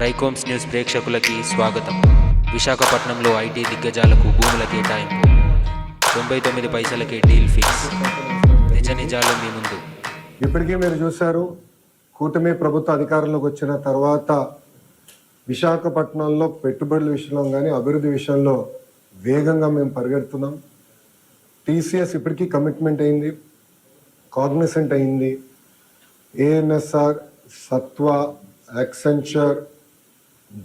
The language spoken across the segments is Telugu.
ట్రైకోమ్స్ న్యూస్ ప్రేక్షకులకి స్వాగతం. విశాఖపట్నంలో ఐటీ దిగ్గజాలకు భూముల కేటాయింపు, 99 పైసలకే డీల్ ఫిక్స్. నిజ నిజాలు మీ ముందు. ఇప్పటికీ మీరు చూశారు, కూటమి ప్రభుత్వ అధికారంలోకి వచ్చిన తర్వాత విశాఖపట్నంలో పెట్టుబడుల విషయంలో కానీ అభివృద్ధి విషయంలో వేగంగా మేము పరిగెడుతున్నాం. టీసీఎస్ ఇప్పటికీ కమిట్మెంట్ అయింది, కాగ్నిసెంట్ అయింది, ANSR, Sattva, Accenture,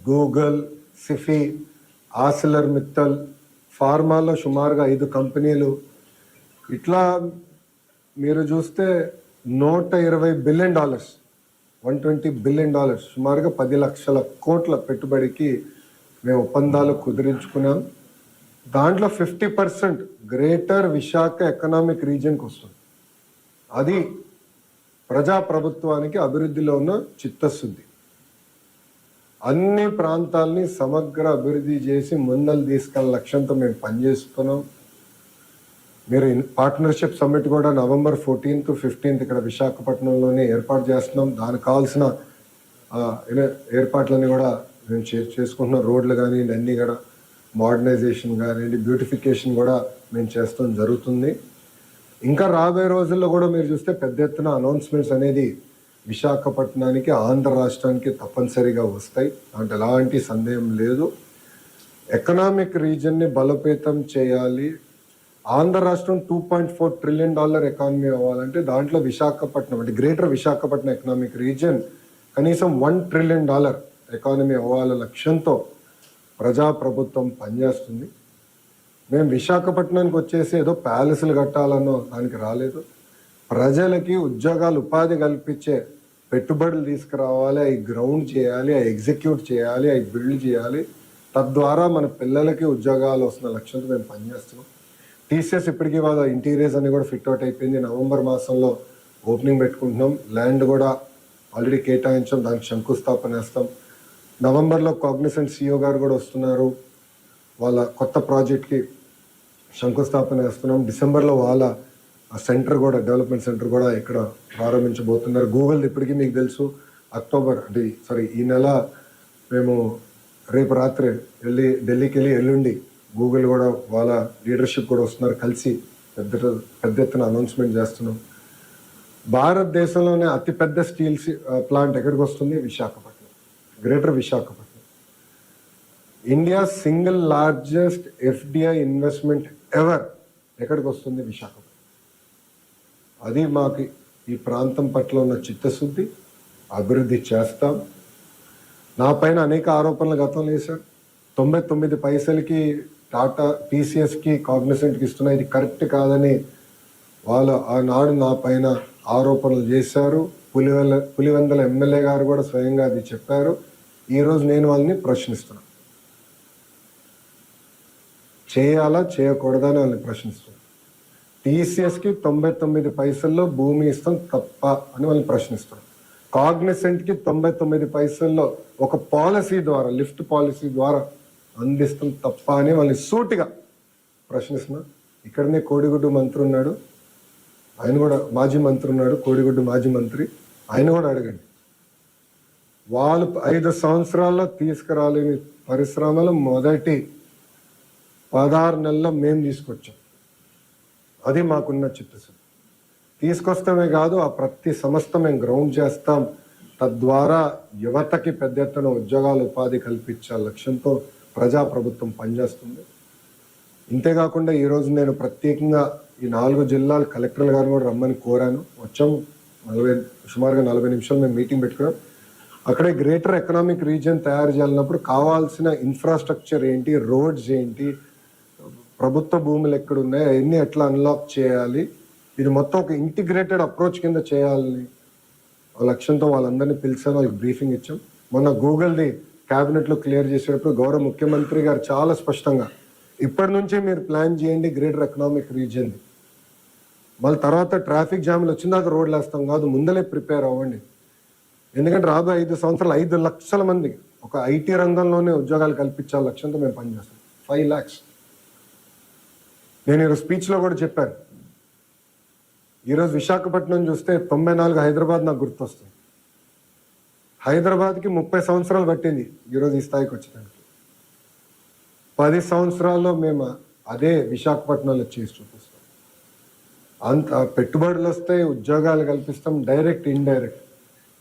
Google, Sify, ArcelorMittal, ఫార్మాలో సుమారుగా 5 కంపెనీలు. ఇట్లా మీరు చూస్తే $120 బిలియన్, $120 బిలియన్, సుమారుగా 10 లక్షల కోట్ల పెట్టుబడికి మేము ఒప్పందాలు కుదిరించుకున్నాం. దాంట్లో 50% గ్రేటర్ విశాఖ ఎకనామిక్ రీజియన్కి వస్తుంది. అది ప్రజాప్రభుత్వానికి అభివృద్ధిలో ఉన్న చిత్తశుద్ధి. అన్ని ప్రాంతాలని సమగ్ర అభివృద్ధి చేసి ముందలు తీసుకెళ్ళ లక్ష్యంతో మేము పనిచేస్తున్నాం. మీరు పార్ట్నర్షిప్ సమ్మిట్ కూడా November 14th, 15th ఇక్కడ విశాఖపట్నంలోనే ఏర్పాటు చేస్తున్నాం. దానికి కావాల్సిన ఏర్పాట్లన్నీ కూడా మేము చేసుకుంటున్నాం. రోడ్లు కానివ్వండి, అన్నీ కూడా మోడర్నైజేషన్ కానివ్వండి, బ్యూటిఫికేషన్ కూడా మేము చేస్తాం జరుగుతుంది. ఇంకా రాబోయే రోజుల్లో కూడా మీరు చూస్తే పెద్ద ఎత్తున అనౌన్స్మెంట్స్ అనేది విశాఖపట్నానికి, ఆంధ్ర రాష్ట్రానికి తప్పనిసరిగా వస్తాయి. అంటే ఎలాంటి సందేహం లేదు. ఎకనామిక్ రీజన్ని బలోపేతం చేయాలి. ఆంధ్ర రాష్ట్రం $2.4 ట్రిలియన్ ఎకానమీ అవ్వాలంటే దాంట్లో విశాఖపట్నం అంటే గ్రేటర్ విశాఖపట్నం ఎకనామిక్ రీజియన్ కనీసం $1 ట్రిలియన్ ఎకానమీ అవ్వాల లక్ష్యంతో ప్రజాప్రభుత్వం పనిచేస్తుంది. మేము విశాఖపట్నానికి వచ్చేసి ఏదో ప్యాలెస్లు కట్టాలన్నో దానికి రాలేదు. ప్రజలకి ఉద్యోగాలు, ఉపాధి కల్పించే పెట్టుబడులు తీసుకురావాలి, అవి గ్రౌండ్ చేయాలి, అవి ఎగ్జిక్యూట్ చేయాలి, అవి బిల్డ్ చేయాలి. తద్వారా మన పిల్లలకి ఉద్యోగాలు వస్తున్న లక్ష్యంతో మేము పనిచేస్తున్నాం. టీసీఎస్ ఇప్పటికీ వాళ్ళ ఇంటీరియర్స్ అన్ని కూడా ఫిట్ అవుట్ అయిపోయింది. నవంబర్ మాసంలో ఓపెనింగ్ పెట్టుకుంటున్నాం. ల్యాండ్ కూడా ఆల్రెడీ కేటాయించాం, దానికి శంకుస్థాపన వేస్తాం. నవంబర్లో కాగ్నిసెంట్ CEO గారు కూడా వస్తున్నారు, వాళ్ళ కొత్త ప్రాజెక్ట్కి శంకుస్థాపన వేస్తున్నాం. డిసెంబర్లో వాళ్ళ సెంటర్ కూడా, డెవలప్మెంట్ సెంటర్ కూడా ఇక్కడ ప్రారంభించబోతున్నారు. గూగుల్ ఇప్పటికీ మీకు తెలుసు, ఈ నెల మేము రేపు రాత్రి ఢిల్లీకి వెళ్ళి ఎల్లుండి గూగుల్ కూడా వాళ్ళ లీడర్షిప్ కూడా వస్తున్నారు, కలిసి పెద్ద ఎత్తున అనౌన్స్మెంట్ చేస్తున్నాం. భారతదేశంలోనే అతిపెద్ద స్టీల్ ప్లాంట్ ఎక్కడికి వస్తుంది? Visakhapatnam, greater Visakhapatnam. India single largest FDI investment ever ఎక్కడికి వస్తుంది? విశాఖపట్నం. అది మాకు ఈ ప్రాంతం పట్ల ఉన్న చిత్తశుద్ధి. అభివృద్ధి చేస్తాం. నా పైన అనేక ఆరోపణలు గతంలో వేశారు. 99 పైసలకి టాటా TCSకి కాగ్నిసెంట్కి ఇస్తున్నా, ఇది కరెక్ట్ కాదని వాళ్ళు ఆనాడు నా పైన ఆరోపణలు చేశారు. పులివెందల ఎమ్మెల్యే గారు కూడా స్వయంగా అది చెప్పారు. ఈరోజు నేను వాళ్ళని ప్రశ్నిస్తున్నాను. చేయాలా చేయకూడదా అని వాళ్ళని ప్రశ్నిస్తున్నాను. TCSకి 99 పైసల్లో భూమి ఇస్తాం తప్ప అని వాళ్ళని ప్రశ్నిస్తున్నాం. కాగ్నిసెంట్కి 99 పైసల్లో ఒక పాలసీ ద్వారా, లిఫ్ట్ పాలసీ ద్వారా అందిస్తాం తప్ప అని వాళ్ళని సూటిగా ప్రశ్నిస్తున్నా. ఇక్కడనే కోడిగుడ్డు మంత్రి ఉన్నాడు, ఆయన కూడా మాజీ మంత్రి ఉన్నాడు, కోడిగుడ్డు మాజీ మంత్రి, ఆయన కూడా అడగండి. వాళ్ళు 5 సంవత్సరాల్లో తీసుకురాలేని పరిశ్రమలు మొదటి 16 నెలల్లో మేము తీసుకొచ్చాం. అది మాకున్న చిత్తశుద్ధి. తీసుకొస్తామే కాదు, ఆ ప్రతి సంస్థ మేము గ్రౌండ్ చేస్తాం. తద్వారా యువతకి పెద్ద ఎత్తున ఉద్యోగాలు, ఉపాధి కల్పించే లక్ష్యంతో ప్రజాప్రభుత్వం పనిచేస్తుంది. ఇంతేకాకుండా ఈరోజు నేను ప్రత్యేకంగా ఈ 4 జిల్లాల కలెక్టర్ల గారిని కూడా రమ్మని కోరాను. వచ్చాము, సుమారుగా 40 నిమిషాలు మేము మీటింగ్ పెట్టుకున్నాం. అక్కడే గ్రేటర్ ఎకనామిక్ రీజియన్ తయారు చేయాలన్నప్పుడు కావాల్సిన ఇన్ఫ్రాస్ట్రక్చర్ ఏంటి, రోడ్స్ ఏంటి, ప్రభుత్వ భూములు ఎక్కడున్నాయి, అవన్నీ ఎట్లా అన్లాక్ చేయాలి, ఇది మొత్తం ఒక ఇంటిగ్రేటెడ్ అప్రోచ్ కింద చేయాలని లక్ష్యంతో వాళ్ళందరినీ పిలిచాను, వాళ్ళకి బ్రీఫింగ్ ఇచ్చాం. మొన్న గూగుల్ది క్యాబినెట్లో క్లియర్ చేసేటప్పుడు గౌరవ ముఖ్యమంత్రి గారు చాలా స్పష్టంగా, ఇప్పటి నుంచే మీరు ప్లాన్ చేయండి గ్రేటర్ ఎకనామిక్ రీజియన్, మళ్ళీ తర్వాత ట్రాఫిక్ జామ్లు వచ్చిందాక రోడ్లు వేస్తాం కాదు, ముందలే ప్రిపేర్ అవ్వండి. ఎందుకంటే రాబోయే 5 సంవత్సరాలు 5 లక్షల మంది ఒక IT రంగంలోనే ఉద్యోగాలు కల్పించాల లక్ష్యంతో మేము పనిచేస్తాం. 5 lakhs. నేను ఈరోజు స్పీచ్లో కూడా చెప్పాను, ఈరోజు విశాఖపట్నం చూస్తే 94 హైదరాబాద్ నాకు గుర్తొస్తుంది. హైదరాబాద్కి 30 సంవత్సరాలు పట్టింది ఈరోజు ఈ స్థాయికి వచ్చేదానికి. 10 సంవత్సరాల్లో మేము అదే విశాఖపట్నంలో చేసి చూపిస్తాం. అంత పెట్టుబడులు వస్తాయి, ఉద్యోగాలు కల్పిస్తాం, డైరెక్ట్ ఇండైరెక్ట్.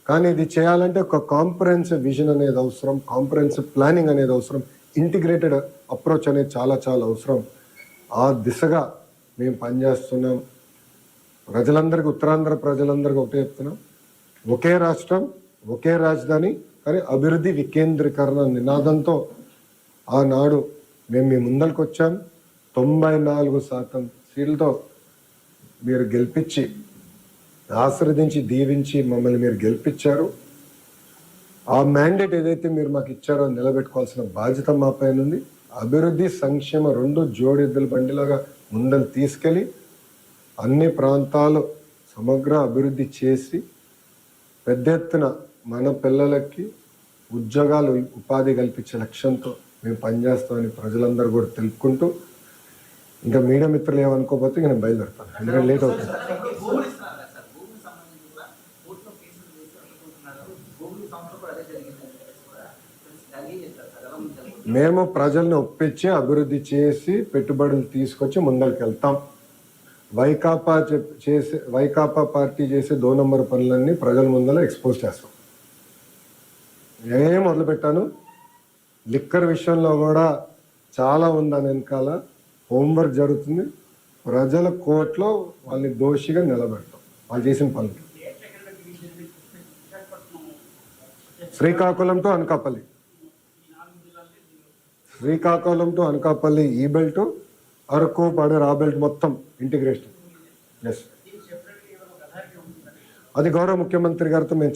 కానీ ఇది చేయాలంటే ఒక కాంప్రహెన్సివ్ విజన్ అనేది అవసరం, కాంప్రహెన్సివ్ ప్లానింగ్ అనేది అవసరం, ఇంటిగ్రేటెడ్ అప్రోచ్ అనేది చాలా చాలా అవసరం. ఆ దిశగా మేము పనిచేస్తున్నాం. ప్రజలందరికీ, ఉత్తరాంధ్ర ప్రజలందరికీ ఒకటే చెప్తున్నాం, ఒకే రాష్ట్రం, ఒకే రాజధాని, కానీ అభివృద్ధి వికేంద్రీకరణ నినాదంతో ఆనాడు మేము మీ ముందరికి వచ్చాం. 94% సీట్లతో మీరు గెలిపించి, ఆశీర్వదించి, దీవించి మమ్మల్ని మీరు గెలిపించారు. ఆ మ్యాండేట్ ఏదైతే మీరు మాకు ఇచ్చారో నిలబెట్టుకోవాల్సిన బాధ్యత మా పైన ఉంది. అభివృద్ధి, సంక్షేమ రెండు జోడెద్దుల బండిలాగా ముందలు తీసుకెళ్ళి అన్ని ప్రాంతాలు సమగ్ర అభివృద్ధి చేసి పెద్ద ఎత్తున మన పిల్లలకి ఉద్యోగాలు, ఉపాధి కల్పించే లక్ష్యంతో మేము పనిచేస్తామని ప్రజలందరూ కూడా తెలుపుకుంటూ, ఇంకా మీడియా మిత్రులు ఏమనుకోకపోతే నేను బయలుదేరుతాను, ఎందుకంటే లేట్ అవుతుంది. మేము ప్రజల్ని ఒప్పించి అభివృద్ధి చేసి పెట్టుబడులు తీసుకొచ్చి ముందరికి వెళ్తాం. వైకాపా పార్టీ చేసే 2 నంబర్ పనులన్నీ ప్రజల ముందర ఎక్స్పోజ్ చేస్తాం. ఏం మొదలుపెట్టాను, లిక్కర్ విషయంలో కూడా చాలా ఉందని వెనకాల హోంవర్క్ జరుగుతుంది. ప్రజల కోర్టులో వాళ్ళని దోషిగా నిలబెడతాం వాళ్ళు చేసిన పనులు. శ్రీకాకుళం టు అనకాపల్లి, శ్రీకాకుళం టు అనకాపల్లి ఈ బెల్ట్, అరకు, పడేరు ఆ బెల్ట్ మొత్తం ఇంటిగ్రేషన్. ఎస్, అది గౌరవ ముఖ్యమంత్రి గారితో మేము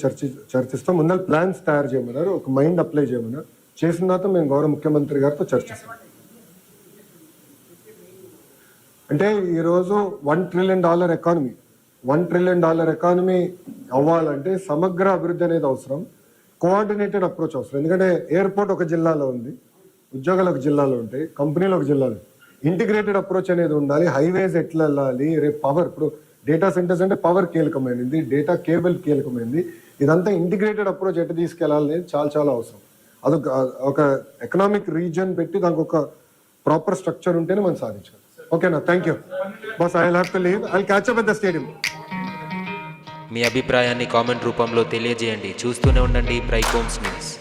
చర్చిస్తాం. ముందర ప్లాన్స్ తయారు చేయమన్నారు, ఒక మైండ్ అప్లై చేయమన్నారు. చేసిన తర్వాత మేము గౌరవ ముఖ్యమంత్రి గారితో చర్చిస్తాం. అంటే ఈరోజు $1 ట్రిలియన్ ఎకానమీ, $1 ట్రిలియన్ ఎకానమీ అవ్వాలంటే సమగ్ర అభివృద్ధి అనేది అవసరం, కోఆర్డినేటెడ్ అప్రోచ్ అవసరం. ఎందుకంటే ఎయిర్పోర్ట్ ఒక జిల్లాలో ఉంది, ఉద్యోగాలు ఒక జిల్లాలో ఉంటాయి, కంపెనీలు ఒక జిల్లాలో. ఇంటిగ్రేటెడ్ అప్రోచ్ అనేది ఉండాలి. హైవేస్ ఎట్లా వెళ్ళాలి, రేపు పవర్, ఇప్పుడు డేటా సెంటర్స్ అంటే పవర్ కీలకమైనది, డేటా కేబుల్ కీలకమైనది. ఇదంతా ఇంటిగ్రేటెడ్ అప్రోచ్ ఎట్లా తీసుకెళ్ళాలి అనేది చాలా చాలా అవసరం. అదొక ఒక ఎకనామిక్ రీజన్ పెట్టి దానికి ఒక ప్రాపర్ స్ట్రక్చర్ ఉంటేనే మనం సాధించాలి. ఓకేనా, thank you boss. I have to leave, I will catch up at the stadium. మీ అభిప్రాయాన్ని కామెంట్ రూపంలో తెలియజేయండి. చూస్తూనే ఉండండి బ్రైకోమ్స్ న్యూస్.